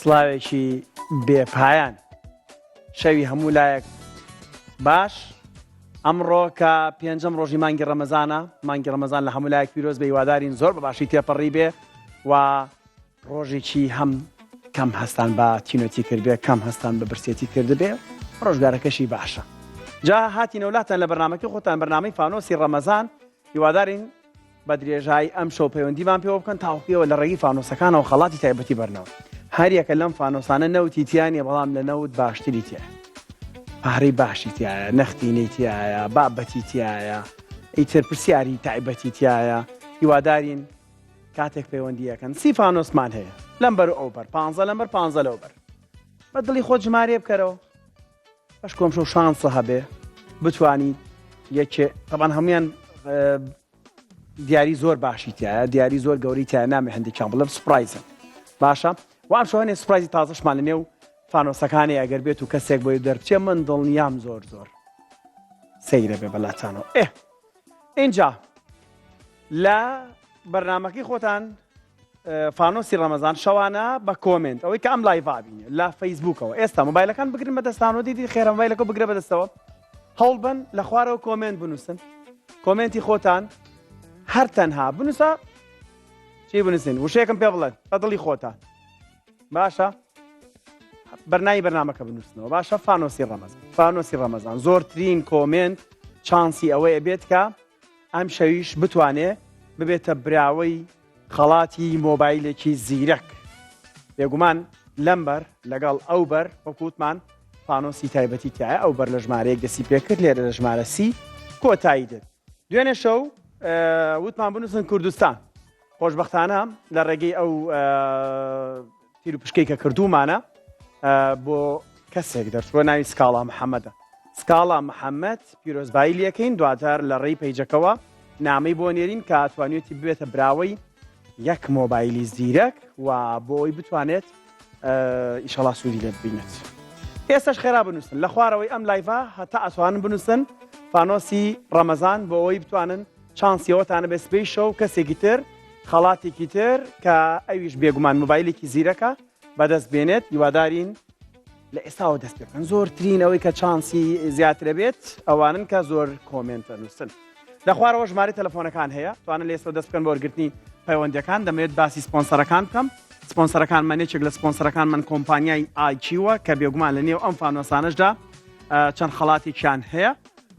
سڵاوێکی بێپایان شەوی هەموو لایەک باش ئەمڕۆ کە پێنجەم ڕۆژی مانگی ڕەمەزانە مانگی ڕەمەزان لە هەموو لایەک پیرۆز بە هیوادارین زۆر بەباشی تێپەڕی بێ و ڕۆژێکی هەم کەم هەستان بە تینۆتی کردبێ کەم هەستان بە برسێتی کردبێ ڕۆژگارەکەشی باشە جا هاتینە وڵاتان لە بەرنامەکەی خۆتان بەرنامەی فانۆسی ڕەمەزان هیوادارین بە درێژایی ئەم شەو پەیوەندیمان پێوە بکەن تاوقیەوە لە ڕێگی فانۆسەکانەوە خەڵاتی تایبەتی بەرنەوە هەر یەکە لەم فانۆسانە نەوتی تیانە بەڵام لە نەوت باشتری تایە پارەی باشی تایە نەختینەی تایە بابەتی تایە ئیتر پرسیاری تایبەتی تایە هیوادارین کاتێک پەیوەندیەکەن سی فانۆسمان هەیە لەمبەر ئەو بەر 15 لەمبەر 15 لەو بەر بە دڵی خۆت ژمارە بکەرەوە بەش کۆم شەو شانسە هەبێ بتوانیت یەکێ تەبەن هەمویان دیاری زۆر باشی تایە دیاری زۆر گەوری تایە نامێ هەندێکیان بڵێم سوپرایزن باشە وام شەوانێ سوپرایزی تازەشمان لە نێو فانۆسەکانی ئەگەر بێت و کەسێک بۆی دەربچێ من دڵنیام زۆر سەیرە بێ بەلاتانەوە اینجا لە بەرنامەکەی خۆتان فانۆسی ڕەمەزان شەوانە بە کۆمنت ئەوەی کە ئەم لایڤا بینێ لە فەیسبووکەوە ئێستا مۆبایلەکان بگرن بەدەستانەوە دیدی خێرە مۆبایلەکە بگرە بەدەستەوە هەوڵ بن لە خوارەوە کۆمنت بنووسن کۆمنتی خۆتان هەر تەنها بنووسە چی بنووسن وشەیەکم پێ بڵێن بە دڵی خۆتان باشە بەرنای بەرنامەکە بنووسنەوە باشە فانۆسی ڕەمەزان زۆرترین کۆمنت چانسی ئەوەیە بێت کە ئەم شەویش بتوانێ ببێتە براوەی خەڵاتی مۆبایلێکی زیرەک بێگومان لەمبەر لەگەڵ ئەو بەر وەکووتمان فانۆسی تایبەتی تایە ئەو بەر لە ژمارەیەک دەسی پێکرد لێرە لە ژمارە سی کۆتایی دێت دوێنێ شەو وتمان بنووسن کوردستان خۆشبەختانە لە ڕێگەی ئەو تیر و پشکەی کە کردومانە بۆ کەسێک دەرچووە ناوی سکاڵا محەممەدە سکاڵا محەممەد پیرۆزبایی لەکەین دواتر لە ڕێی پەیجەکەوە نامەی بۆ نێرین کە توانێتی ببێتە براوەی یەک مۆبایلی زیرەک و بۆی بتوانێت ئیشەڵا سوودی لێ ببینێت ئێستاش خێرا بنووسن لە خوارەوەی ئەم لایڤە هەتا ئەتوانن بنووسن فانۆسی ڕەمەزان بۆ ئەوەی بتوانن چانسیەوەتانە بێ سبەی شەو کەسێکی تر خەڵاتێکی تر کە ئەویش بێگومان مۆبایلێکی زیرەکە بەدەست بێنێت هیوادارین لە ئێستاوە دەست پێکەن زۆرترین ئەوەی کە چانسی زیاترە بێت ئەوانن کە زۆر کۆمنتە نووسن لە خوارەوە ژمارە تەلەفۆنەکان هەیە توانن لە ئێستا دەست بکەن بۆ وەرگرتنی پەیوەندیەکان دەمەوێت باسی سپۆنسەرەکان بکەم سپۆنسەرەکان منێکێک لە سپۆنسەرەکان من کۆمپانیای ئایچیوە کە بێگومان لە نێو ئەم فانۆسانەشدا چەند خەڵاتێکیان هەیە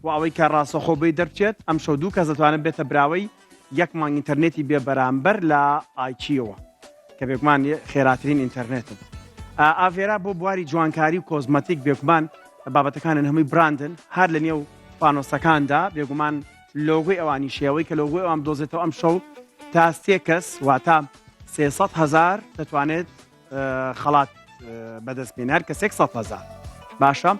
و ئەوەی کە ڕاستەخۆ بێ دەرچێت ئەم شەو دوو کەس دەتوانێت بێتە براوەی یەک مانگ ئینتەرنێتی بێ بەرامبەر لە ئایچیەوە کە بێگومان خێراترین ئینتەرنێتن ئاڤێرا بۆ بواری جوانکاری و کۆزمەتیک بێگومان بابەتەکانن هەمووی براندن هەر لە نێو فانۆسەکاندا بێگومان لۆگۆی ئەوانی شێوەی کە لۆگۆی ئەوام دۆزێتەوە ئەم شەو تا سێ کەس واتە 300,000 دەتوانێت خەڵات بەدەست بێن هەر کەسێک 100,000 باشە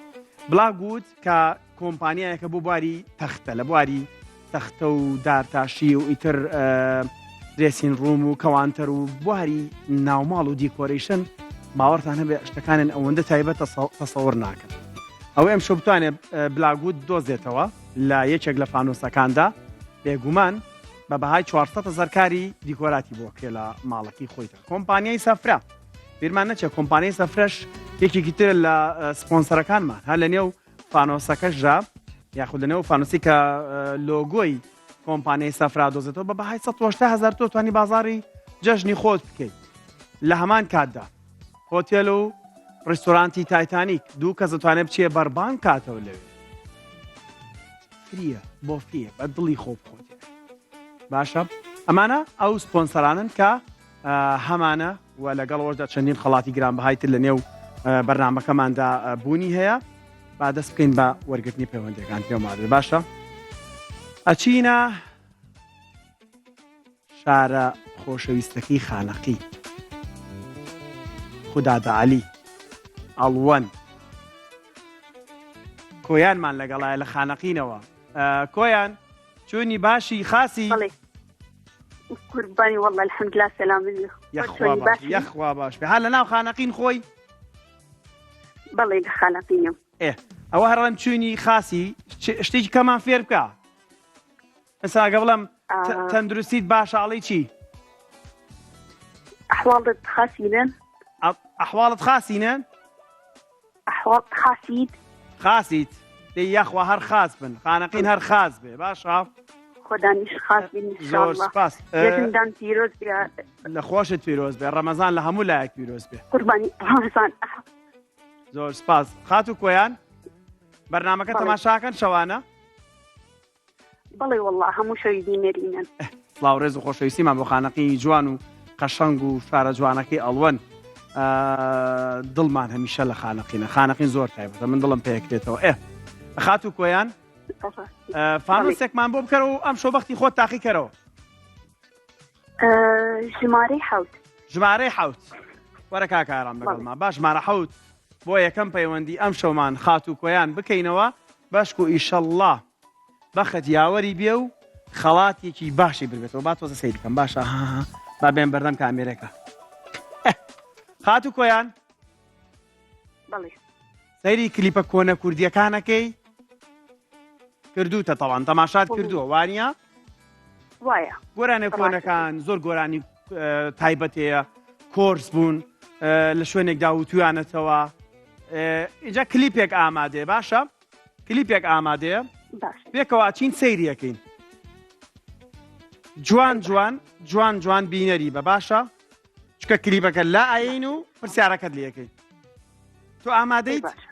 بڵاگوت کە کۆمپانیایەکە بۆ بواری تەختە لە بواری تەختە و دارتاشی و ئیتر درێسین ڕووم و کەوانتەر و بواری ناوماڵ و دیکۆریشن باوەڕتان هەبێ شتەکانن ئەوەندە تایبەت تەسەوڕ ناکەن ئەوەی ئەم شەو بتوانێت بلاگوت دۆزێتەوە لە یەکێک لە فانۆسەکاندا بێگومان بە بەهای 400,000 کاری دیکۆراتی بۆ کرێ لە ماڵەکەی خۆیتە کۆمپانیای سەفرە بیرمان نەچێت کۆمپانیای سەفرەش یەکێکی تر لە سپۆنسەرەکانمان هەر لە نێو فانۆسەکەشدا یاخود لە نێو فانۆسی کە لۆگۆی کۆمپانیای سەفرا دۆزێتەوە بە بەهای 180,000 تۆ توانی بازاڕی جەژنی خۆت بکەیت لە هەمان کاتدا هۆتێل و ڕێستۆرانتی تایتانیک دوو کەس دەتوانێت بچێ بەربان کاتەوە لەوێ فریە بۆ فریە بە دڵی خۆ بخۆت باشە ئەمانە ئەو سپۆنسەرانن کە هەمانە و لەگەڵەوەشدا چەندین خەڵاتی گرانبەهایتر لە نێو بەرنامەکەماندا بوونی هەیە با دەست بکەین بە وەرگرتنی پەیوەندیەکان پێمادرێت باشە ئەچینە شارە خۆشەویستەکەی خانەقی خودادەعەلی ئەڵوەن کۆیانمان لەگەڵایە لە خانەقینەوە کۆیان چۆنی باشی خاسی قوربانی والله الحمدلله سەلامت یەخوا باش بێ هەر لە ناو خانەقین خۆی بەڵێ لە خانەقینم ئەوە هەڕەن چوونی خاسی شتێکی کەمان فێر بکە ئەساگە بڵم تەندروستیت باشە ئاڵی چی ئەحواڵت خاسینن ئەحواڵت خاسینە؟ أحوال خاسيد خاسیت دەی یاخوا هەر خاس بن خانەقین هەر خاس بێ باشە خدانيش خاص بإن شاء زۆر الله سپاس جزندان تيروز بيا لە خۆشت پیرۆز بێ ڕەمەزان لە هەموو لایەک پیرۆز بێ قرباني رمضان زۆر سپاس خات و کۆیان بەرنامەکە بەڵێ. تەماشاکەن شەوانە بلي والله همو شوي دينارينا سڵاو ڕێز و خۆشەویستیمان بۆ خانەقی جوان و قەشەنگ و شارە جوانەکەی ئەڵوەن دڵمان هەمیشە لە خانەقینە خانەقین زۆر تایبەتە من دڵم پێکرێتەوە خات و کۆیان فانوسێکمان بۆ بکەرەوە ئەم شۆبەختی خۆت تاقی کەرەوە جماري حوت ژمارەی حوت وەرە کاکاران بەگەڵما باش ژمارە حوت بۆ یەکەم پەیوەندی ئەم شەومان خات و کۆیان بکەینەوە باشک و ئیشەڵڵا بەخت یاوەری بێ و خەڵاتێکی باشی ببێتەوە با تۆزە سەیر بکەم باشە با بێن بەردەم کامێرەکە خات و کۆیان بلي سەیری کلیپە کۆنە کوردیەکانەکەی کردوتە تەڵان تەماشات کردووە وانە وايا گۆرانە کۆنەکان زۆر گۆرانی تایبەت هەیە کۆرس بوون لە شوێنێکدا وتویانەتەوە اینجا کلیپێک ئامادەیە باشە کلیپێک ئامادەیە باش پێکەوە چین سەیریەکەین جوان جوان جوان جوان بینەری بە باشە چکە کلیپەکە لا ئاین و پرسیارەکەت لەکەین تۆ ئامادەیت باش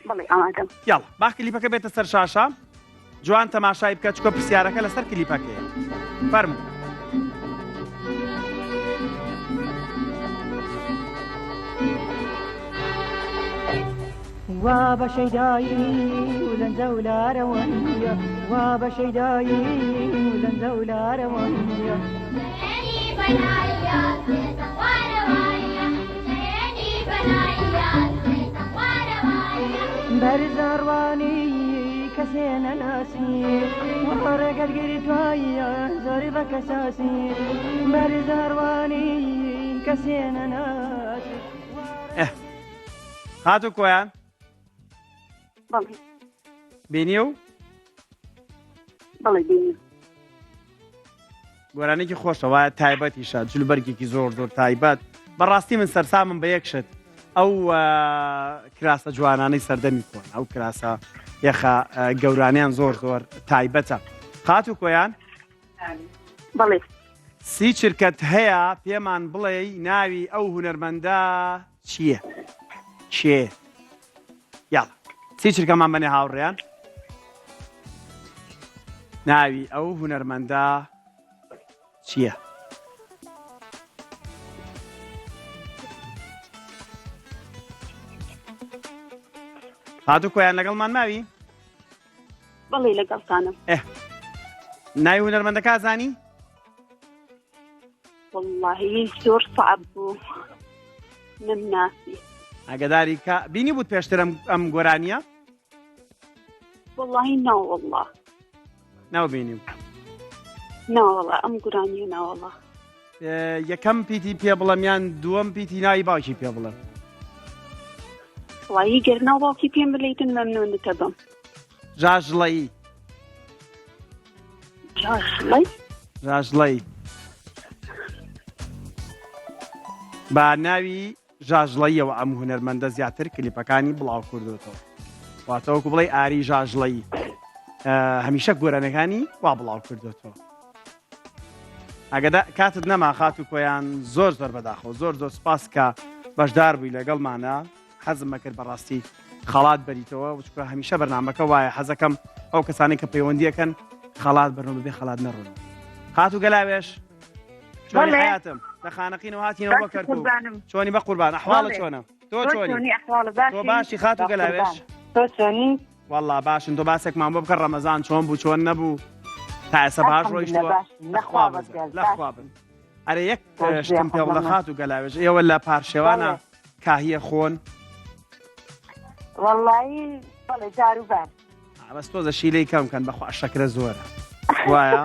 بلي أمادم یاڵ با کلیپەکە بێتە سەر شاشە جوان تەماشای بکە چکە پرسیارەکە لەسەر کلیپەکەیە فەرموو وابە شەیدایی و لەنجە و لارەوەیە وابە شەیدایی و لەنجە و لارەوەیە بەرزاڕوانی کەسێ نەناسی وەڕێگەرگیری توایە زۆری بە کەساسی بەرزاڕوانی کەسێ نەناسی خات و کۆیان بلي بینی و بلي بيني گۆرانێکی خۆشە وایە تایبەتیشە جلوبەرگێکی زۆر زۆر تایبەت بەڕاستی من سەرسامم بە یەکشت ئەو کراسە جوانانەی سەردەمی کۆن ئەو کراسە یەخە گەورانیان زۆر زۆر تایبەتە خات و کۆیان بلي سی چرکەت هەیە پێمان بڵێ ناوی ئەو هونەرمەندە چییە چێ یاڵ سی چرکەمان بەنێ هاوڕێیان ناوی ئەو هونەرمەندە چییە هاتو کۆیان لەگەڵمان ماوی بلي لقلتانا ناوی هونەرمەندەکە زانی والله زور صعب من ناسي ئەگەداری کە بینی بوت پێشتر ئەم گۆرانیە والله نا والله ناو بینی نا والله أم قراني نا والله یەکەم پیتی پێ بڵەمیان دووەم پیتی ناوی باوکی پێ بڵێم والله يقرنا واكي بيم بليتن ممنون تبم ژاژڵەیی جاشلي ژاژڵەی با ناوی ژاژڵەیەوە ئەم هونەرمەندە زیاتر کلیپەکانی بڵاو کردوتەوە واتەوەکو بڵێ ئاری ژاژڵەیی هەمیشە گۆرانەکانی وا بڵاو کردوتەوە ئەگەدا کاتت نەما خات و کۆیان زۆر زۆر بەداخەوە زۆر زۆر سپاس کە بەشدار بووی لەگەڵمانە حەزم مەکرد بەڕاستی خەڵات بەریتەوە وچکە هەمیشە بەرنامەکە وایە حەزەکەم ئەو کەسانی کە پەیوەندیەکەن خەڵات بەرنەوە ببێ خەڵات نەڕۆن خات و گەلاوێش چۆنی حیاتم لە خانەقینەوە هاتینەوە بۆ کەرکوو چۆنی بە قوربان ئەحواڵە چۆنە تۆ چۆنی تۆ باشی خات و گەلاوێش تو چۆنی والله باشن تۆ باسێکمان بۆ بکە ڕەمەزان چۆن بوو چۆن نەبوو تا ئێستا باش ڕۆیشتووە لەخوا بن ئەرێ یەک شتم پێ بڵە خات و گەلاوێژ ئێوە لە پارشێوانە کاهیە خۆن والله بلي جاروبان بەس تۆزە شیلەی کەم کەن بەخوا شەکرە زۆرە وایە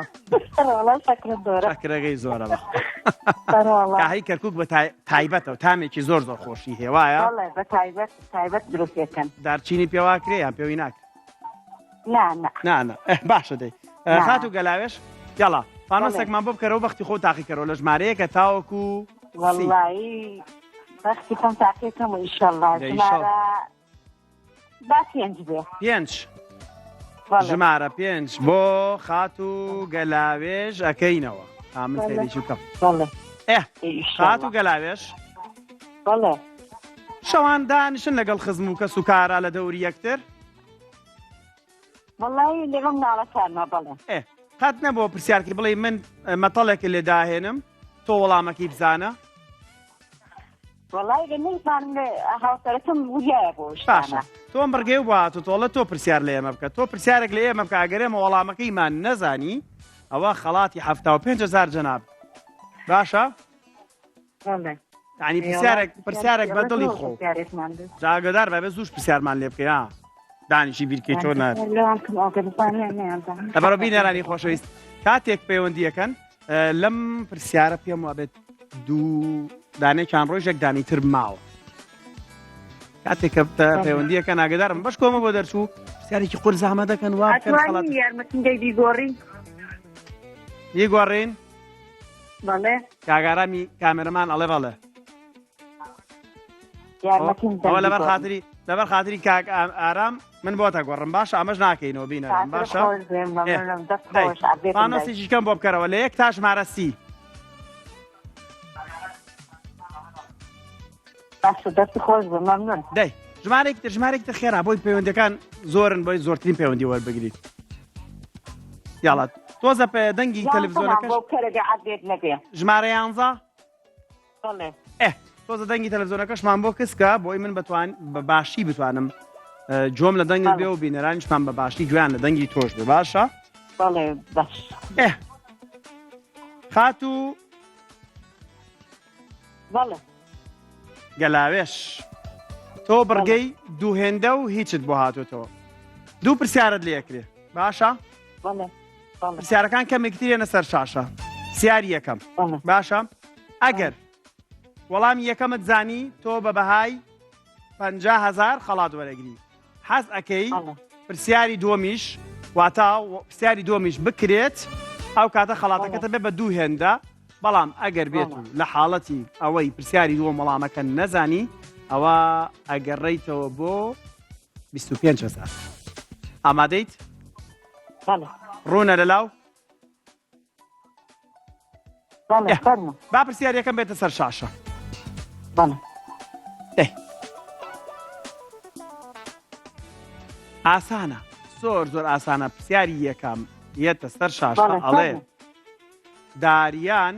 والله شكرا الدورة شەکرەکەی زۆرە بەخوا کاهی کەرکووک بە تایبەتەوە تامێکی زۆر زۆر خۆشی هەیە وایە والله بتايبت دروسيكن دارچینی پێواکرێ یان پێوی ناکە لا نانە باشە دەی خات و گەلاوێش یاڵا فانۆسێکمان بۆ بکەرەوە بەختی خۆ تاقی کەرەوە لە ژمارەیەکە تاوەکو والله بەختی خۆم تاقیەکەم ئینشەڵڵا دەی ژمارە با پێنج بێ 5 بەڵێ. ژمارە 5 بۆ خات و گەلاوێژ ئەەکەینەوە من بەڵێ. فێریی کەم بەڵێ خات و گەلاوێش بەڵێ شەوان دانیشن لەگەڵ خزم و کەس و کارا لە دەوری یەکتر والله لەگەڵ ناڵەکانمە بەڵێ قەت نەبووە پرسیارکی بڵێ من مەتەڵێکی لێ داهێنم تۆ وەڵامەکەی بزانە والله نەیزانم هاوسەرەکەم وریایە بۆ باشە شتانە تۆم بڕگەی وات و تۆڵە تۆ پرسیار لە ئێمە بکە تۆ پرسیارێک لە ئێمە بکە ئەگەرێمە وەڵامەکەیمان نەزانی ئەوە خەڵاتی 75,000 جەناب باشە بەڵێ یعنی پرسیارێک بە دڵی خۆ جاگەدار بەبێ زوش پرسیارمان لێ بکەی دانیشی بیرکەی تۆ نار لەبەرەوە بینێرانی خۆشەویست کاتێک پەیوەندیەکەن لەم پرسیارە پێم وابێت دوو دانێکیان ڕۆژێک دانی تر ماوە کاتێک پەیوەندیەکە ناگەدارم بەش کۆمە بۆ دەرچوو پرسیارێکی قورس زەحمەت دەکەن وا بکەن خەڵات یارمەتیم دەی بیگۆڕی بیگۆڕین بەڵێ کاگارامی کامێرەمان ئەڵێ بەڵێ یارمەتیم ئەوە لەبەر خاتری کاک ئارام من بۆ تەگۆڕم باشە ئەمەش ناکەینەوە بینەرم باشە مانۆسیشی کەم بۆ بکەرەوە لە 1 تا ژمارە 30 دەستی خۆش بە مەمنون دەی ژمارێکی تر خێرا بۆی پەیوەندەکان زۆرن بۆی زۆرترین پەیوەندی وەربگریت یاڵات تۆزە دەنگی تەلەڤیزۆنەکەش ژمارە 11 بەڵێ تۆزە دەنگی تەلەڤیزۆنەکەشمان بۆ کەسکە بۆی من بە باشی بتوانم جۆم لە دەنگت بێ و بینەرانیشمان بە باشی گویان لە دەنگی تۆش بێ باشە بەڵێ باش خات و بەڵێ گەلاوێش تۆ بڕگەی دوو هێندە و هیچت بۆ هاتوتەوە دوو پرسیارت لێکرێ باشە بەڵێ پرسیارەکان کەمێکترێنە سەر شاشە سیاری یەکەم باشە ئەگەر وەڵامی یەکەمت زانی تۆ بە بەهای 50,000 خەڵات وەرەگری حەز ئەەکەی پرسیاری دووەمیش واتە پرسیاری دووەمیش بکرێت ئەو کاتە خەڵاتەکەتە بێ بە دوو هێندە بەڵام ئەگەر بێت و لە حاڵەتی ئەوەی پرسیاری دووەم وەڵامەکە نەزانی ئەوە ئەگەڕێیتەوە بۆ 25,000 ئامادەیت؟ ڕوونە لەلاو؟ با پرسیارەکەم بێتە سەر شاشە ئاسانە زۆر ئاسانە پرسیاری یەکەم یەتە سەر شاشە ئەڵێ داریان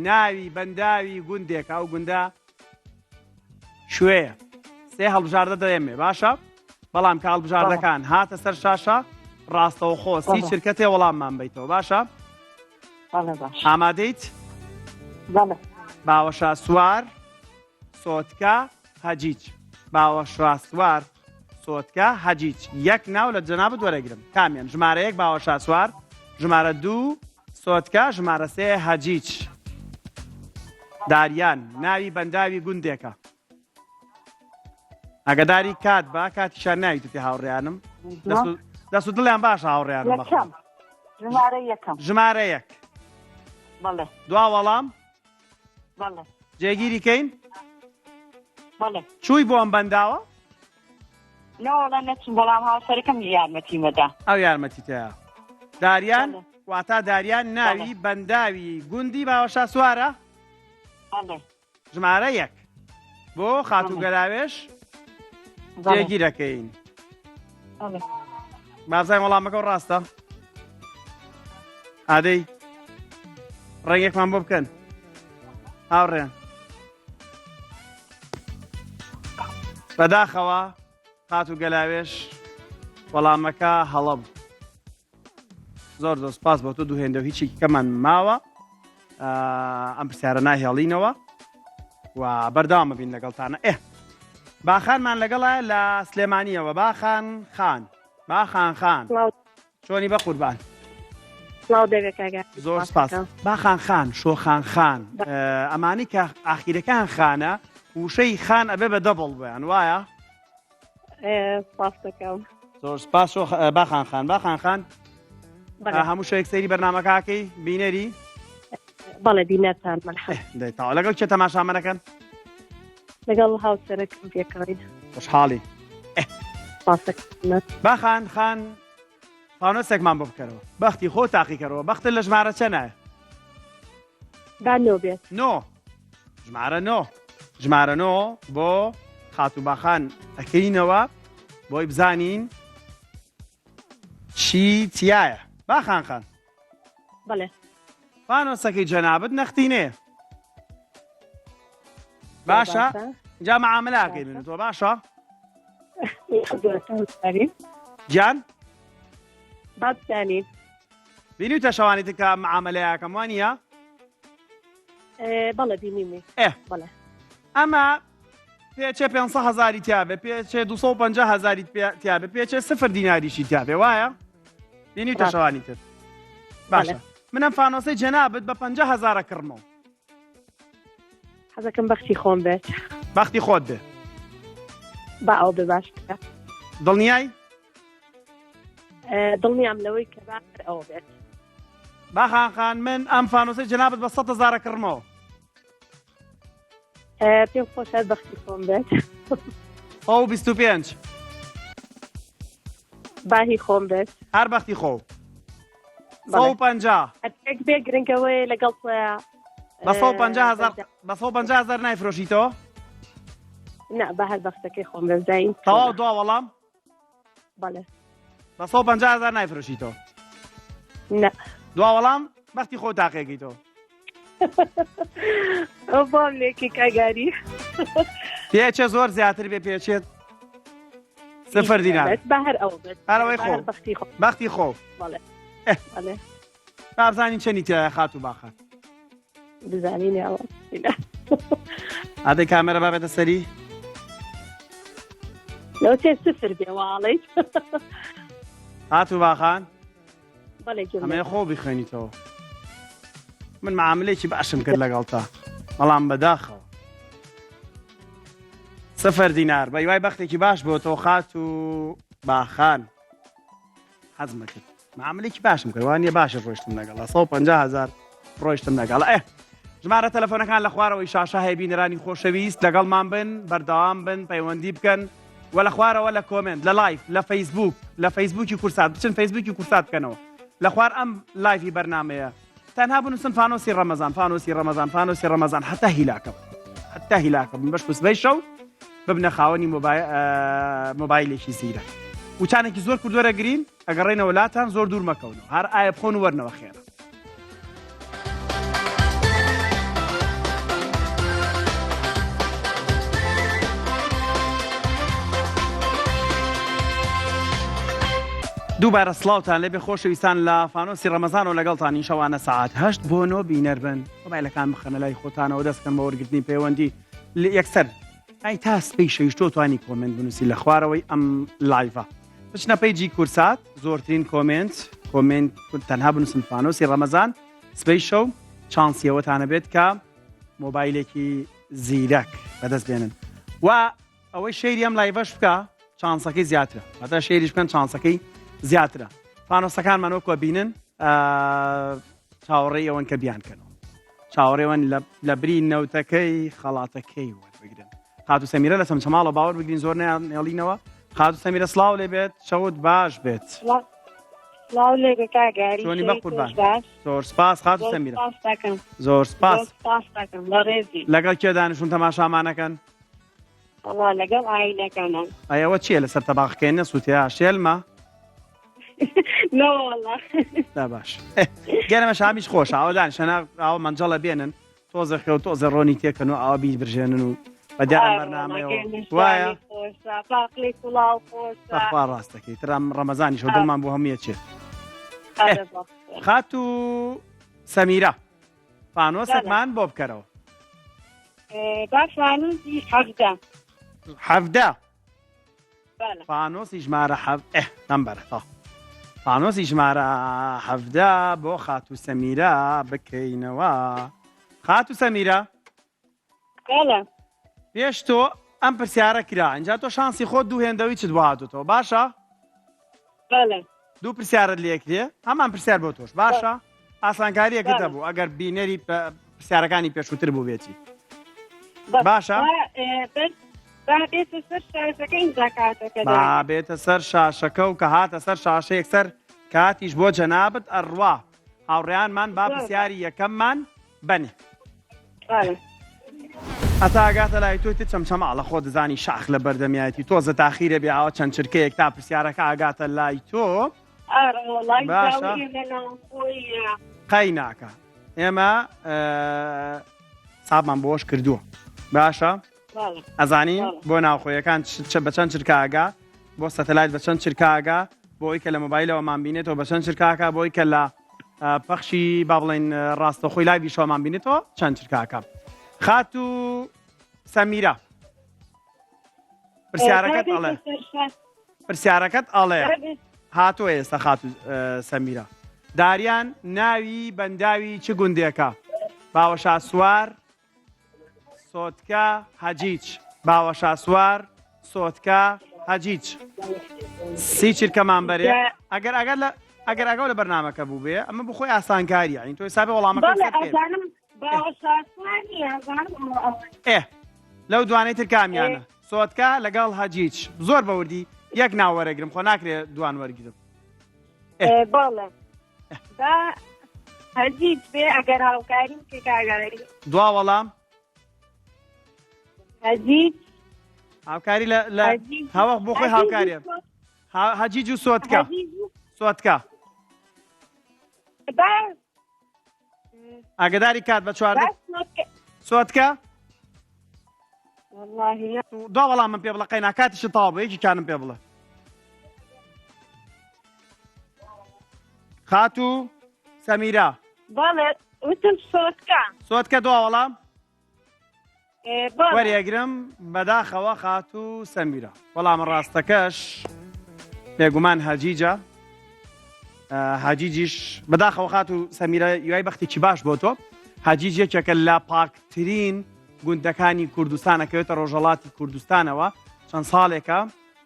ناوی بەنداوی گوندێکە ئەو گوندە شوێیە سێ هەڵبژاردە دەێمێ باشە بەڵام کە هەڵبژاردەکان هاتە سەر شاشە ڕاستەوە خۆ سی شرکەتێ وەڵاممان بیتەوە باشە ئامادەیت؟ باوەشا سوار سۆتکە هەجیج باوەشا سوار سۆتکە هەجیج یەک ناو لە جەنابەت وەرەگرم کامیان ژمارە 1 باوەشا سوار ژمارە 2 سۆتکە ژمارە 3 هەجیج داریان ناوی بەنداوی گوندێکە ئەگەداری کات بە کاتیشان ناویتتی هاوڕێیانم دەست و دڵیان باشە هاوڕێیانم ژمارە 1 دوا وەڵام جێگیری کەین چووی بۆ ئەم بەنداوە بەڵام هاوسەرەکەم یارمەتیمەدا ئەو یارمەتی تەیە داریان واتە داریان ناوی بەنداوی گوندی باوەشا سوارە ژمارە 1 بۆ خات و گەلاوێش جێگیرەکەین بازای وەڵامەکە ڕاستە ئادەی ڕێگێکمان بۆ بکەن هاوڕێن بەداخەوە خات و گەلاوێش وەڵامەکە هەڵە بوو زۆر سپاس بۆ تۆ دوو هێندە و هیچی کەمان ماوە ئەم پرسیارە ناهێڵینەوە و بەردەوامە بین لەگەڵتانە باخانمان لەگەڵە لە سلێمانیەوە باخان خان چۆنی بە قوربان زۆر سپاس باخان خان شۆخان خان ئەمانی کە ئاخیرەکان خانە وشەی خان ئەبێ بە دەبڵ بێن وایە زۆر سپاس باخان خان باخان خان بەڵێ هەموو شوێک سەیری بەرنامەکەکەی بینەری بەڵێ بینەتان مەلحەم دەیتەوە لەگەڵ چێ تەماشامەەکەن لەگەڵ هاوسەرەکەم پێکەوەین خۆشحاڵی پاسەکەت باخان خان فانۆسێکمان بۆ بکەرەوە بەختی خۆ تاقیکەرەوە بەختە لە ژمارە چە نایە دانۆ بێت نۆ ژمارە نۆ بۆ خاتوباخان ئەکەینەوە بۆی بزانین چی تایە باخان خان بەڵێ فانۆسەکەی جەنابەت نەختینێ باشە جا مەعاملەکەی بنێتەوە باشە گیان بابزانین بینیوتە شەوانی تکە مەعاملەیەکەم وانە بەڵێ بینیمی ئێ بەڵێ ئەمە پێچێ 500,000 تیاابێ پێچێ 250,000 تیاابێ پێچێ 0 دیناریشی تیاابێ وایە بینیوتە شەوانی تر باشە منم فانۆسی جەنابەت بە 50,000 کڕمەوە حەزەکەم بەختی خۆم بێت بەختی خۆت بێ با ئەو بێ باش دڵنیای دڵنیام لەوەی کە باشتر ئەوە بێت باخان خان من ئەم فانۆسی جەنابەت بە 100,000 کڕمەوە پێم خۆشە بەختی خۆم بێت ئەو 25 باهی خۆم بێت هەر بەختی خۆ 150 ئەتێک بێ گرنگەوەی لەگەڵ تۆیە بە 150,000 نایفرۆشیتەوە نه بە هەر بەختەکەی خۆم بێت زین تەواو دوا وەڵام بەڵێ بە 150,000 نایفرۆشیتەوە نه دوا وەڵام بەختی خۆ تاقیەکەیتەوە ئەو بۆم لێکی کاگاری پێچێ زۆر زیاتر بێ پێچێت 0 دینار بە هەر ئەو بێت هەرەوەی خۆ بەختی خۆ بەختی خۆ بەڵێ بەڵێ بابزانین چەنی تایە خات و باخات بزانین ئەوە ئادەی کامێرە بابێتە سەری لەو تێ 0 بێ واڵیت هات و باخان بەڵێ ئەمەیە خۆ بخوێنیتەوە من معاملێکی باشم کرد لەگەڵ تا بەڵام بەداخەوە 0 دینار بە یوای بەختێکی باش بۆ تۆ خات و باخان حەزمە کرد معاملێکی باشم کرد وانە باشە ڕۆیشتم لەگەڵ 150,000 ڕۆیشتم لەگەڵ ژمارە تەلەفۆنەکان لە خوارەوەی شاشە هەیە بینەرانی خۆشەویست لەگەڵمان بن بەردەوام بن پەیوەندی بکەن و لە خوارەوە لە کۆمنت لە لایف لە فەیسبوک لە فەیسبوکی کورسات بچن فەیسبوکی کورسات بکەنەوە لە خوار ئەم لایفی بەرنمەیە تەنها بنووسن فانۆسی ڕەمەزان فانۆسی ڕەمەزان فانۆسی ڕەمەزان حتا هیلاکە بن بەش پسبەی شەو ببنە خاوەنی مۆبایلێکی زیرە وچانێکی زۆر کردوەرە گرین ئەگەڕێنەوە لاتان زۆر دوور مەکەونەوە هەر ئایا بخۆن وەرنەوە خێرە دووبارە سڵاوتان لێبێ خۆشەویستان لە فانۆسی ڕەمەزان و لەگەڵتانی شەوانە سەعات 8 بۆ 9 بینەر بن مۆبایلەکان بخەنە لای خۆتانەوە دەستکەن بە وەرگرتنی پەیوەندی یەکسەر ئەی تا سپەی شەویشتۆ توانی کۆمنت بنووسی لە خوارەوەی ئەم لایڤە بچنە پەیجی کورسات زۆرترین کۆمنت تەنها بنووسن فانۆسی ڕەمەزان سبەی شەو چانسیەوەتانە بێت کە مۆبایلێکی زیرەک بەدەست بێنن و ئەوەی شەیری ئەم لایڤەش بکە چانسەکەی زیاترە هەتا شەیریش بکەن چانسەکەی زیاترە فانۆسەکانمان وەکوە بینن چاوەڕێی ئەوەن کە بیانکەنەوە چاوەڕێوەن لە بری نەوتەکەی خەڵاتەکەی وەربگرن خات و سەمیرە لە سەمچەماڵە باوەڕ بگرین زۆر نێڵینەوە خات و سەمیرە سڵاو لێ بێت شەوت باش بێت سڵاو لێگە کاگاری چۆنی بە قوربان زۆر سپاس خات و سەمیرە زۆر سپاس لەگەڵ کێ دانیشتون تەماشامانەکەن لەگەڵ ئایلەکانم ئەوە چییە لەسەر تەباقەکەی نەسووتیا شێلمە باش گەرمە شامیش خۆش ئەوەدان شەنا ئەوە منجەڵە بێنن تۆزە خێ و تۆزە ڕۆنی تێکەن و ئەوە بیر برژێنن و بەدیارە بەرنامەیەوە وایە خوا ڕاستەکەی ترام ڕەمەزانی شەو دڵمان بۆ هەموویە چێت خات و سەمیرە فانۆسێکمان بۆ بکەرەوە حەڤدە فانۆسی ژمارە نەمبەرە فانۆسی ژمارە حەڤدە بۆ خات و سەمیرە بکەینەوە خات و سەمیرە پێش تۆ ئەم پرسیارە کرا اینجا تۆ شانسی خۆت دوو هێندەوی چت بۆ هاتوتەوە باشە بەڵێ دوو پرسیارت لێکرێ هەمان پرسیار بۆ تۆش باشە ئاسانکاریەکەتە بەڵێ. بوو ئەگەر بینەری پرسیارەکانی پێشووتر بوو بێتی باشە با بێتە سەر شاشەکە ئینجا کاتەکە با بێتە سەر شاشەکە و کە هاتە سەر شاشەیەک سەر کاتیش بۆ جەنابەت ئەڕوا هاوڕێیانمان با پرسیاری یەکەممان بنێ بەڵێ ئەتا ئاگاتە لای تۆی تر چەمچەماڵە خۆ دەزانی شاخ لە بەردەمیایەتی تۆزە تاخیرە بێ ئاوە چەند چرکەیەک تا پرسیارەکە ئاگاتە لای تۆ وڵی باشە. لەناو خۆی قەی ناکە ئێمە سابمان بۆش کردووە باشە بەڵێ ئەزانین بۆ ناوخۆیەکان بە چەند چرکاگا بۆ سەتەلایت بە چەند چرکاگا بۆی کە لە مۆبایلەوەمان بینێتەوە بە چەند چرکاکە بۆی کە لە پەخشی با بڵێن ڕاستەخۆی لایوی شۆمان بینێتەوە چەند چرکاکە خات و سەمیرە پرسیارەکەت ئەڵێ پرسیارەکەت ئەڵێ هاتۆ ئێستا خات و سەمیرە داریان ناوی بەنداوی چ گوندێکە باوەشا سوار سۆتکە هەجیچ باوەشا سوار سۆتکە هەجیچ سی چرکەمان بەرێ ئەگەر ئەگەڵ لە بەرنامەکە بوو بێ ئەمە بخۆی ئاسانکاریە این تۆی سابێ وەڵامەکە لەو دوانەی تر کامیانە سۆتکە لەگەڵ هەجیچ زۆر بەوردی یەک ناوەرەگرم خۆ ناکرێت دوان وەرگرم بەڵێ هەجیچ بێ ئەگەر هاوکاریم کە کاگەڕی دوا وەڵام هەجیچ هاوکاری لە هەوە بۆ خۆی هاوکاریە هەجیج و سۆتکە سۆتکە ئاگداری کات بە چواردە سۆتکە دوا وەڵام من پێ بڵە قەینا کاتیشە تاوا بە یەکی کانم پێ بڵێ خات و سەمیرە بەڵێ وتم سۆتکە سۆتکە دوا وەڵام بەڵێ وەریەگرم بەداخەوە خات و سەمیرە وەڵام ڕاستەکەش بێگومان هەجیجە هەجیجیش بەداخەوە خات و سەمیرە یوای بەختێکی باش بۆ تۆ هەجیج یەکێکە لە پاکترین گوندەکانی کوردستانەکەوێتە ڕۆژەڵاتی کوردستانەوە چەند ساڵێکە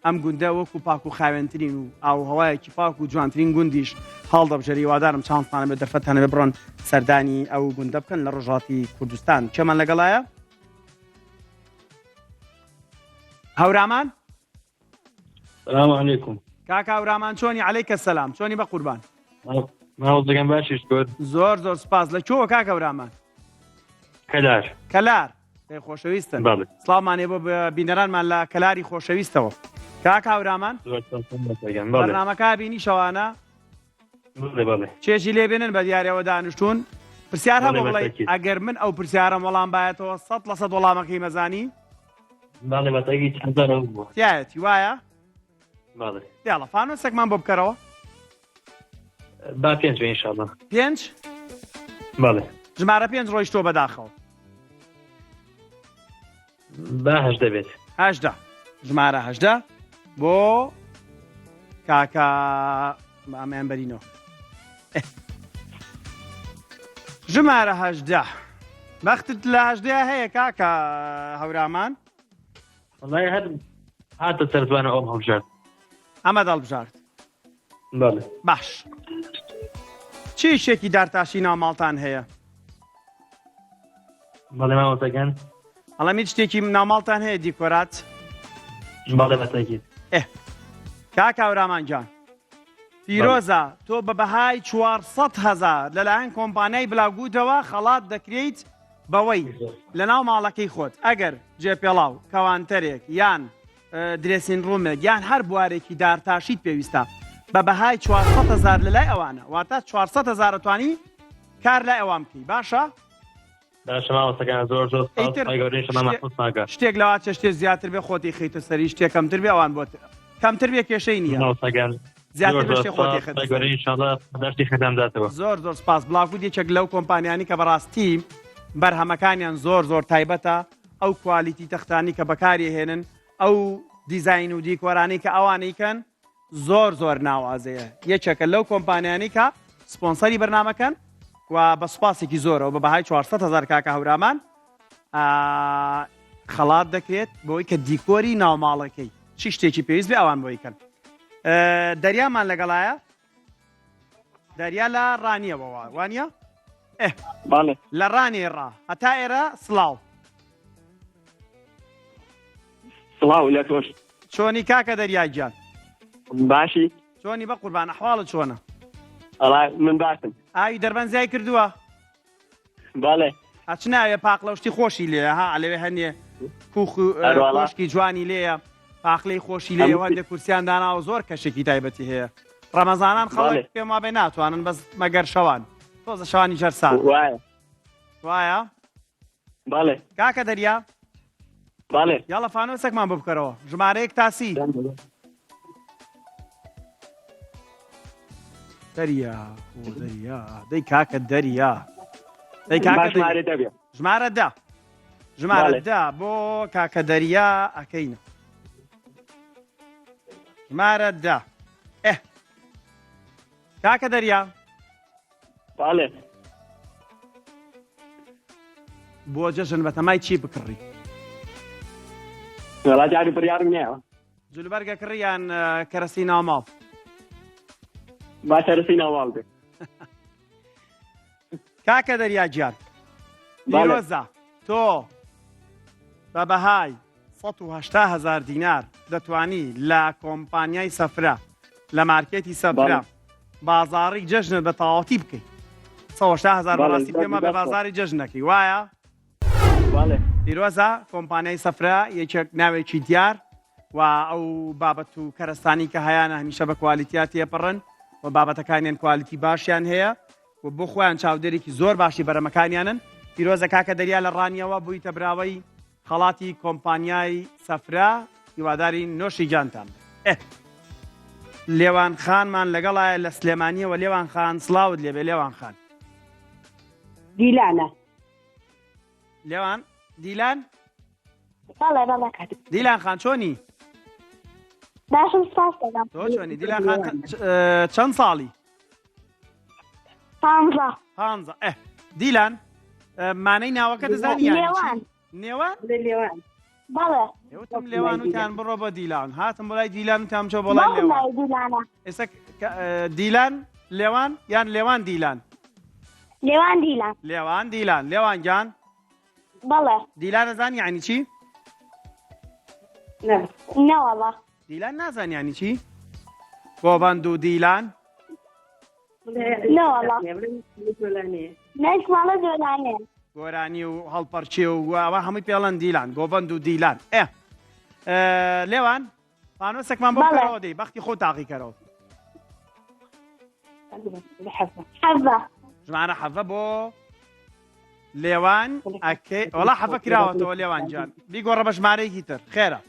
ئەم گوندە وەکو پاک و خاوێنترین و ئاوهەوایەکی پاک و جوانترین گوندیش هەڵدەبژێری وادارم چاندتانە بێ دەرفەتانە بێ بڕۆن سەردانی ئەو گوندە بکەن لە ڕۆژڵاتی کوردستان چێمان لەگەڵایە هەورامان السلام عليكم کاکا هەورامان چۆنی عەلەیکە سەلام چۆنی بە قوربان ماوەڵدەگەم باشیش گۆر زۆر زۆر سپاس لە کۆوە کاکە هەورامان کەلار کەلار پێی خۆشەویستن بەڵێ سڵامانێ بۆ بینەرانمان لە کەلاری خۆشەویستەوە کاکا هەورامان زۆر بەڵێ بەرنامەکە بینی شەوانە بەڵێ چێژی لێبێنن بە دیارەوە دانیشتون پرسیار هەبوو بەڵێ، بڵێ بەتاکید. ئەگەر من ئەو پرسیارم وەڵام بایەتەوە 100% وەڵامەکەی مەزانی بەڵێ بەتاکی چەندانە بووە تایەتی وایە بەڵێ دیاڵە فانۆسێکمان بۆ بکەرەوە با پێنج بێ ئینشاءڵڵا 5 بەڵێ ژمارە 5 ڕۆیشتۆ بەداخەوە با هەش دەبێت 18 ژمارە 18 بۆ کاکا ئەمەیان بەرینەوە ژمارە 18 بەختت لە 18 هەیە کاکە هەورامان وڵای هەر هاتە سەرزوانە ئەوم هەڵبژارد ئەمە دەڵبژارد بەڵێ باش چی شێکی دارتاشی ناوماڵتان هەیە بەڵێ ماوەتەکەن هەڵەمی شتێکی ناوماڵتان هەیە دیکۆرات بەڵێ بەتاکی کاکە هەورامان گیان فیرۆزە تۆ بە بەهای 400,000 لەلایەن کۆمپانیای بلاگوتەوە خەڵات دەکرێیت بەوەی لە ناو ماڵەکەی خۆت ئەگەر جێپێڵاو کەوانتەرێک یان درێسین ڕوومێک یان هەر بوارێکی دارتاشیت پێویستە بە بەهای 400,000 لەلای ئەوانە واتە 400,000 توانی کار لای ئەوان بکەی باشە باشە ماوەتەکان زۆر زۆر گەورەی شەما مەحفوظ ناکات شتێک لەوا چ شتێک زیاتر بێ خۆتی خەیتە سەری شتێک کەمتر بێ ئەوان بۆت کەمتر بێ کێشەی نییە ماوەتەکان زیاتر بە شتێک خۆتی خەیتە گەورەی ئینشاءڵڵا دەستی خەدام داتەوە زۆر زۆر سپاس بڵاوکو یەکێک لەو کۆمپانیانی کە بەڕاستی بەرهەمەکانیان زۆر زۆر تایبەتە ئەو کوالیتی تەختانی کە بەکاری هێنن ئەو دیزاین و دیکۆرانی کە ئەوانەیکەن زۆر زۆر ناوازەیە یەکێکە لەو کۆمپانیانی کە سپۆنسەری بەرنامەکەن و بە سوپاسێکی زۆرەوە بە بەهای 400,000 کاکە هەورامان خەڵات دەکرێت بۆی کە دیکۆری ناوماڵەکەی چی شتێکی پێویست بێ ئەوان بۆی کەن دەریامان لەگەڵایە دەریا لە ڕانیەوەوە وانە بەڵێ لە ڕانێڕا هەتا ئێرە سڵاو سڵاو لە تۆش چۆنی کاکە دەریاگیان باشی چۆنی بە قوربان ئەحواڵت چۆنە ئەڵا من باشم ئاوی دەربەنجای کردووە بەڵێ ئەچ ناوێ پاقلەشتی خۆشی لێە ها لەوێ هەنێ کوخ و ئەروەڵا. کۆشکی جوانی لێیە پاقلەی خۆشی لێ هەندێک کورسیان داناوە زۆر کەشێکی تایبەتی هەیە ڕەمەزانان خەڵک بەڵێ. پێم وابێ ناتوانن بەس مەگەر شەوان تۆزە شەوانی جەرسان وایە وایە بەڵێ کاکە دەریا بەڵێ یاڵە فانۆسێکمان بۆ بکەرەوە ژمارەیەک تاسی دەریا ئۆ دەریا دەی کاکە دەریا دەی کاکە باش دەریا. مارێ دەبێ ژمارە دا ژمارە بەڵێ. دا بۆ کاکە دەریا ئەکەینە ژمارە دا کاکە دەریا بەڵێ بۆ جەژن بە تەمای چی بکڕی وەڵا جاری بڕیارم نییە جلوبەرگە کڕیان کەرەسی ناوماڵ باشە رسی ناواڵ بێ کاکە دەریا گیان بەڵێ. دیرۆزە تۆ بە بەهای 180,000 دینار دەتوانی لە کۆمپانیای سەفرە لە مارکێتی سەفرە بەڵێ. بازاڕی جەژنت بە تەواوەتی بکەیت 180,000 بەڵێ، بەڕاستی پێمە بە بەڵێ. بازاری جەژنەکەی وایە بەڵێ پیرۆزە کۆمپانیای سەفرە یەکێک ناوێکی دیار و ئەو بابەت و کەرستانی کە هەیەە هەمیشە بە کوالیتیا تێپەڕن و بابەتەکانیان کوالیتی باشیان هەیە و بۆ خۆیان چاودێرێکی زۆر باشی بەرەمەکانیانن پیرۆزە کاکە دەریا لە ڕانیەوە بوویتە براوەی خەڵاتی کۆمپانیای سەفرە هیواداری نۆشی جانتان لێوان خانمان لەگەڵایە لە سلێمانیەوە لێوان خان سڵاوت لێبێ لێوان خان دیلانە لێوان دیلان بەڵێ بەڵێ کات دیلان خان چۆنی باشم سپاس دەکەم تۆ چۆنی دیلان خان چەند ساڵی 15 پانزە دیلان مانەی ناوەکە دەزانی یانی چی؟ لێوان نێوان لە لێوان بەڵێ وتم لێوان وتیان بڕۆ بە دیلان هاتم بۆ لای دیلان وتیان چۆ بۆ لای لێوان بەڵێ دیلانە ئێستا دیلان لێوان یان لێوان دیلان لێوان دیلان لێوان دیلان لێوان گیان بەڵێ دیلان نەزانی یانی چی نەوەڵە دیلان نازانی یانی چی گۆڤەند و دیلان نەوەڵە نەیسماڵە جۆلانێ گۆرانی و هەڵپەرچێ و ئەوە هەمووی پێڵەن دیلان گۆڤەند و دیلان لێوان پانۆسێکمان بۆ بەڵێ. بکەرەوە دەی بەختی خۆ تاقیکەرەوە حەزە ژمارە حەڤە بۆ لێوان ئەکەی وەڵا حەڤە کراوەتەوە لێوان گیان بیگۆڕە بە ژمارەیەکی تر خێرە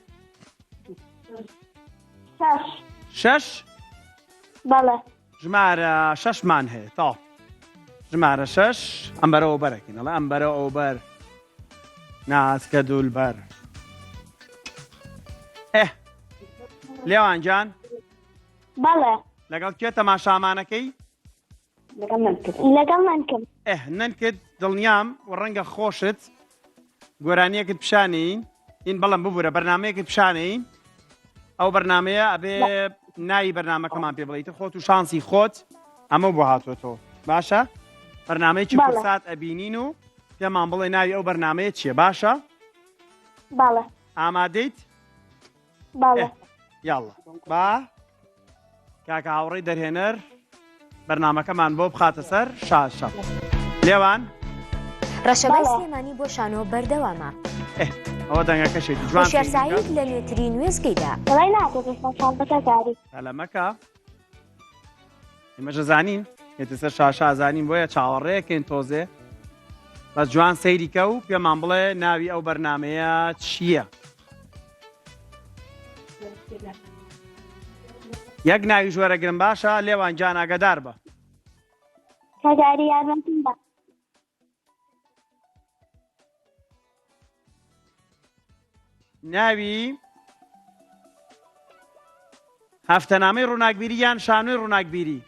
شەش 6 بەڵێ ژمارە 6مان هەیە تا ژمارە 6 ئەم بەرەوە بەرەکەین ئەڵە ئەم بەرە ئەو بەر ناسکە دوولبەر لێوان گیان بەڵێ لەگەڵ کوێ تەماشامانەکەی لەگەڵ من کرد ننکرد دڵنیام و ڕەنگە خۆشت گۆرانیەکت پیشانین این بەڵام ببوورە بەرنمەیەکت پیشانین ئەو بەرنمەیە ئەبێ ناوی بەرنمەکەمان پێ بڵیتر خۆت و شانسی خۆت ئەمە بۆ هاتوۆتەوە باشە بەرنمەیەکی بەڵێ. فرسات ئەبینین و پێمان بڵێ ناوی ئەو بەرنمەیە چییە باشە بەڵێ ئامادەیت بەڵێ یاڵڵا با کاکە هاوڕێی دەرهێنەر بەرنمەکەمان بۆ بخاتە سەر شاشە لێوان ڕەشەبای بەڵێ. سلێمانی بۆ شانۆ بەردەوامە ئەوە دەنگەکەشێتی جوان هوشیارسایی لە نوێترین وێزگەیدا دەڵی ناتێت شانتەکە زاری تەلەمەکە ئێمەژە زانین هێتە سەر شاشا زانین بۆیە چاوەڕێەکەین تۆزێ بە جوان سەیریکە و پێمان بڵێ ناوی ئەو بەرنمەیە چییە یەک ناوی ژوەرەگرم باشە لێوان جان ئاگادار بە کەجاری یارمەتیم بە ناوی هەفتەنامەی ڕووناکبیری یان شانۆی ڕووناکبیری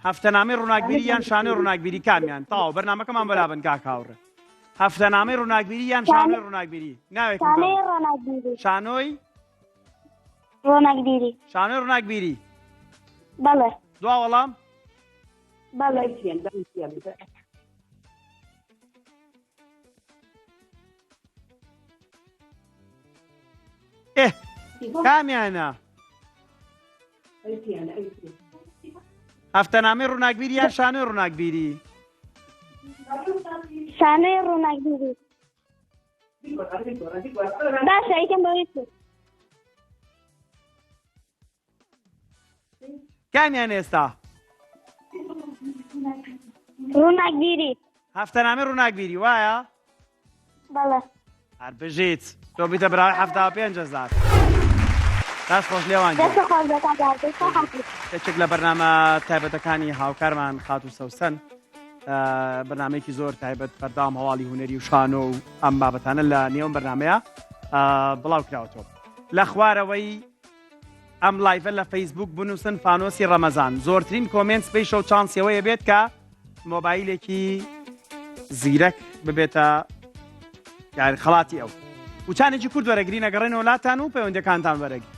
هەفتەنامەی ڕووناکبیری یان شانۆی ڕووناکبیری کامیان تاو بەرنمەکەمان بەرابن کاکاوڕێ هەفتەنامەی ڕووناکبیری یان شانۆی ڕووناکبیری ناوێکم شانەی بڵێ. ڕۆناکبیری شانۆی ڕۆناکبیری شانۆی ڕووناکبیری بەڵێ دوا وەڵام بەڵێ کامیانە هەفتەنامەی ڕووناکبیری یان شانۆی ڕووناکبیری شانەی ڕووناکبیری باشە یەکەم بەوەی کامیان ئێستا ڕووناکبیری هەفتەنامەی ڕووناکبیری وایە بەڵێ هەر بژیت تۆ بیتە براوی 75,000 داست خۆش لێوان دەستە خۆش بەکاردەی یەکێک لە بەرنامە تایبەتەکانی هاوکارمان خات و سەوسەن بەرنامەیەکی زۆر تایبەت بەردام هەواڵی هوەری و شانۆ و ئەم بابەتانە لە نێوم بەرنمەیە بڵاو کراوەوە لە خوارەوەی ئەم لایڤە لە فەیسبوک بنووسن فانۆسی ڕەمەزان زۆرترین کۆمنت سپەیشە و چانسیەوەیە بێت کە مۆبایلێکی زیرەک ببێتە یاری خەڵاتی ئەو وچانێکی کورد وەرەگرین ئەگەڕێنەوە وڵاتان و پەیوەندەکانتان وەرەگرین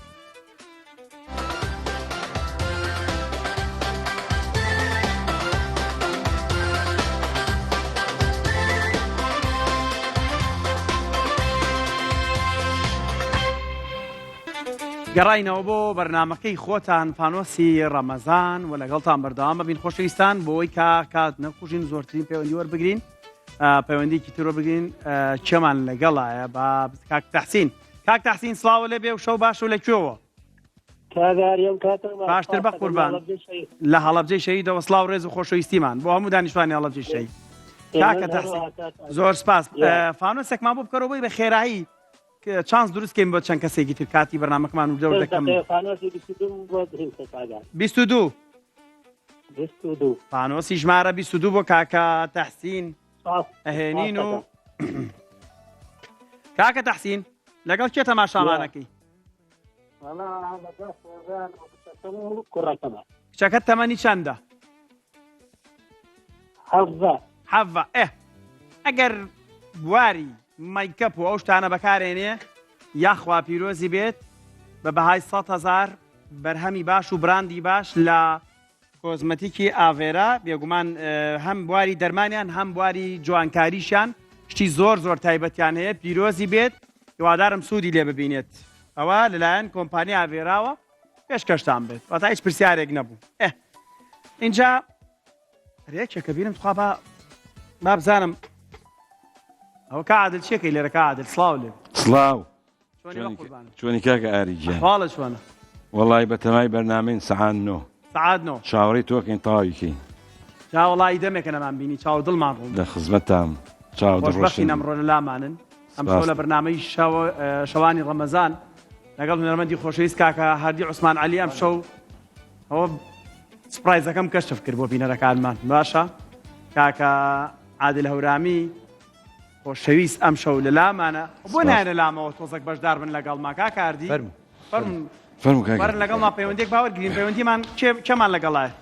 گەڕاینەوە بۆ بەرنمەکەی خۆتان فانۆسی ڕەمەزان و لەگەڵتان بەردەوام ببین خۆشەویستان بۆ ئەوی کات نەخۆشین زۆرترین پەیوەندی وەربگرین پەیوەندیکی ترۆ بگرین چێمان لەگەڵایە بە کاک تەحسین کاک تەحسین سڵاوە لێ بێ و شەو باش و لەکوێوە باشتر بە قوربان لە هەڵەبجەی شەهیدەوە سڵاو ڕێز و خۆشەویستیمان بۆ هەموو دانیشتوانی هەڵەبجەی شەهید کاکە تەحسین زۆر سپاس فانۆسێکمان بۆ بکەرەوەی بە خێرایی چانس دروستکەین بۆ چەند کەسێکی تر کاتی بەرنامەکەمان و دەور دەکەم 22 فانۆسی ژمارە 22 بۆ کاکە تەحسین ئەهێنین و کاکە تەحسین لەگەڵ کێ تەماشامانەکەی کچەکەت تەمەنی چەندە؟ 17 ئەگەر بواری مایکەپ و ئەو شتانە بەکارێنێ یاخوا پیرۆزی بێت بە بەهای 100,000 بەرهەمی باش و براندی باش لە کۆزمەتیکی ئاڤێرا بێگومان هەم بواری دەرمانیان هەم بواری جوانکاریشان شتی زۆر زۆر تایبەتیان هەیە پیرۆزی بێت هیوادارم سوودی لێ ببینێت ئەوە لەلایەن کۆمپانی ئاڤێراوە پێشکەشتان بێت واتە هیچ پرسیارێک نەبوو اینجا ڕێکێکە بینم تخوا با بزانم ئەوە کا عادل چیەکەی لێرە کا عادل سڵاو لێ سڵاو چۆنی کاکە ئاریجیان حواڵە چۆنە وەڵی بەتەمای بەرنامەین سەعات 9 چاوەڕێی تۆکەین تاویکی جا وەڵی دەمێکە نەمان بینی چاو دڵمان ڕوو لە خزمەتام چاو خۆشبەختی ئەمڕۆ لە لامانن ئەم شەو لە بەرنامەی شەوانی ڕەمەزان لەگەڵ هونەرمەندی خۆشەویست کاکە هەردی عوسمان عەلی ئەم شەو ئەوە سپرایزەکەم کەشف کرد بۆ بینەرەکانمان باشە کاکە عادل هەورامی خۆشەویست ئەم شەو لە لامانە بۆ نایەنە لامەوە تۆزێک بەشدار بن لەگەڵما کاکە هەردی بەرن لەگەڵما پەیوەندێک باوەرگرین پەیوەندیمان کێمان لەگەڵایە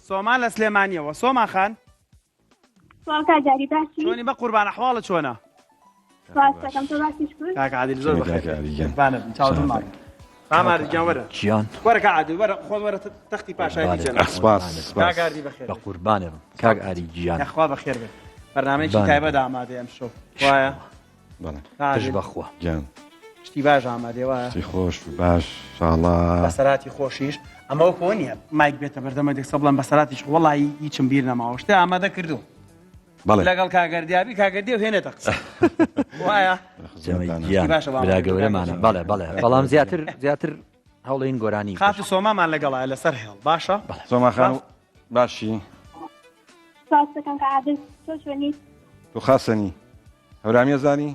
سۆما لە سلێمانیەوە سۆما خان چۆنی بە قوربان ئەحواڵە چۆنە کاکە عادل زۆر بەخێر چاو دڵمان گیان وەرە عادل وەرە خۆ وەرە تەختی پاشایی جەناب سپاس کاگاردی بەخێر بە قوربانێ بم کاک ئاری گیان یاخوا بەخێر بێت بەرنامەیەکی تایبەت ئامادەیە ئەم شەو وایە تش بەخوا گیان شتی باش ئامادێ وایە شتی خۆش باش انشاءالله بەسەراتی خۆشیش ئەمە وەکەوە نییە مایک بێتە بەردەمە دێک سە بڵێن بەسەراتیش وەڵی هیچم بیر نەماوە شتێ ئامادە کردو لەگەڵ کاگەردیابی کاگەردی و هێنێتە قسە وایە برا گەورەمانە بەڵێ بەڵام زیاتر هەوڵین گۆرانی خات و سۆمامان لەگەڵایە لەسەر هێڵ باشە سۆما خان باشی تو خاسەنی هەورامیە زانی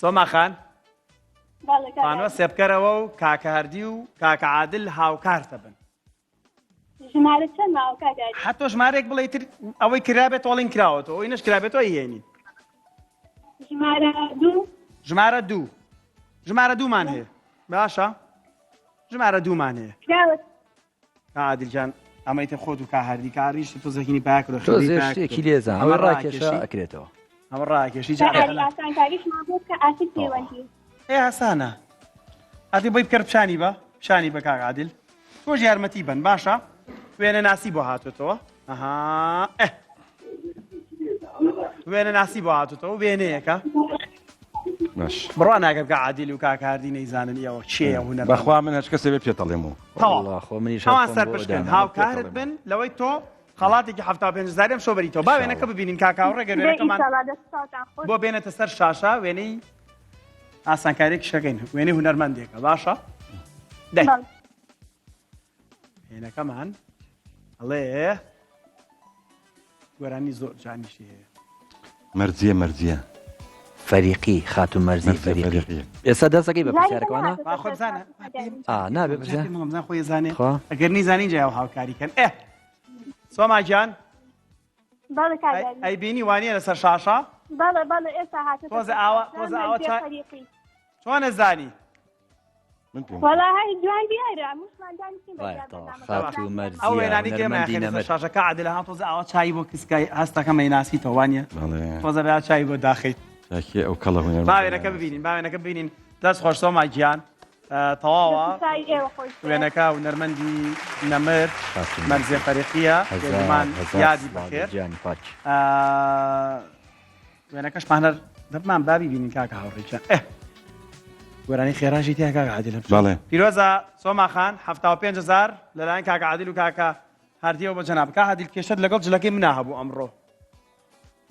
سۆما خان فانۆ سێبکەرەوە و کاکە هەردی و کاکە عادل هاوکارتە بن حتۆ ژمارێک بڵێ تر ئەوەی کرابێت وەڵین کراوەتەوە ئەوی نەش کرابێتەوە هێنین ژمارە دوومان هەیە باشە ژمارە دوومان هەیە عادلجان ئەمەیتە خۆت و کا هەردی کاریش تۆ زەکینی پاکرۆ شتێکی لێزان ئەمە ڕاکێشە ئەکرێتەوە ئەمە ڕاکێشی هەسانە ئاتی بۆی بکرد پیشانی بە پیشانی بە کاک عادل تۆش یارمەتی بن باشە وێنە ناسی بۆ هاتوتەوە ئەها وێنە ناسی بۆ هاتوتەوە وێنەیەکە باش بڕوا ناکەم کە عادل و کاکاردی نەیزانن ئێوە چێە هوەر بەخوا من هەچ کەسێ بێ پێتەڵێمەوە خۆ منیش هەوان سەر پشکن هاوکارت بن لەوەی تۆ خەڵاتێکی 75,000 شۆ بەریتەوە با وێنەکە ببینین کاکاو ڕێگەر وێنەکەمان بۆ بێنێتە سەر شاشە وێنەی ئاسانکارێکی شەکەین وێنەی هونەرمەندێکە باشە دەی وێنەکەمان ئەڵێ گۆرانی زۆر جانیشی هەیە مەرجیە فەریقی خاتون مەرزی فەریقی ئێستا دەستەکەی بە پرسیارەکەوانە خۆ بزانە نابێ بزە مەمزان خۆی زانێ خوا ئەگەر نیزانین جای هاوکاریکەن سۆما گیان بەڵێ کاگەری ئەی بینی وانیە لەسەر شاشە بەڵێ ئێستا هاتە تۆزە ئاوە چۆنە زانی وەڵا هەی جوان دیارە موشمان خاتون مەرزی ئەو وێنانی گەمە شاشەکە عادلە هاان تۆزە ئاوە چای بۆ کسکای هەستەکەمە ناسیتەوە وانە تۆزە بە چای بۆ داخیت ئەو کەڵە باوێنەکە ببینین باوێنەکە ببینین دەست خۆش سۆما گیان تەواوە وێنەکە و نەرمەندی نەمر مەرزێ فەریقیە گەمان یادی بەخێر وێنەکەشمان هەر دەبمان بابی بینین کاکە هاوڕێکیان گۆرانی خێراشی تیا کاکە عادل بەڵێ پیرۆزە سۆما خان 75,000 لەلایەن کاکە عادل و کاکە هەردیەوە بە جەناب کاک عادل کێشت لەگەڵ جلەکەی منا هەبوو ئەمڕۆ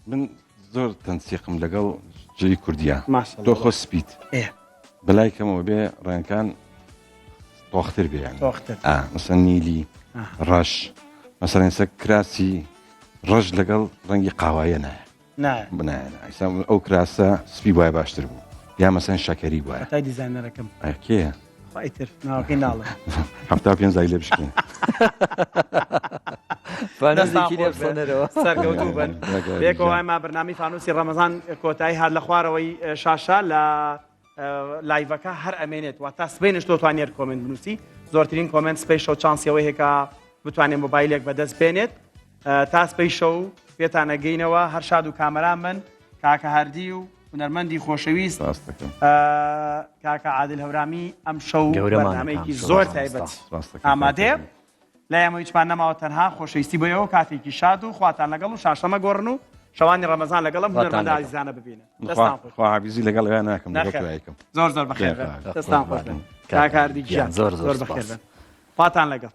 من زۆر تەنسیقم لەگەڵ جلی کوردیا ماشەڵڵا تۆ خۆ سپیت بەلای کەمەوە بێ ڕێنکان تۆختر بێیان تۆختر مەسەن نیلی ڕەش مەسەرەن سە کراسی ڕەش لەگەڵ ڕەنگی قاوایە نایە بنایە ئەو کراسە سپی وایە باشتر بوو یا مەسەن شەکەری وایە تا دیزاینەرەکەم کێ خۆیتر ناوەکەی ناڵە 75 لێ بشکین سەرکەوتوو بن بێکەوەی ما بەرنامی فانوسی ڕەمەزان کۆتایی هات لە خوارەوەی شاشە لە لایڤەکە هەر ئەمێنێت وا تا سبەینش تۆ توانێت کۆمنت بنووسی زۆرترین کۆمنت سپەی شەو چانسیەوەی هێکا بتوانێت مۆبایلێک بەدەست بێنێت تا سپەی شەو پێتانەگەینەوە هەر شاد و کامەران من کاکە هەردی و هونەرمەندی خۆشەویست کاکە عادل هەورامی ئەم شەو بەرنامەیەکی زۆر تایبەت ئامادەیە لە ئێمە هیچمان نەماوە تەنها خۆشەویستی بۆیەوە کاتێکی شاد و خواتان لەگەڵ و شاشەمە گۆڕن و شەوانی ڕەمەزان لەگەڵم هونەرمەند عزیزانە ببینن خواحافیزی لەگەڵ ئەویان ناکەم لەگەڵ زۆر بەخێر دەستان خۆش بن کاکە هەردی گیان زۆر بەخێر بن خواتان لەگەڵ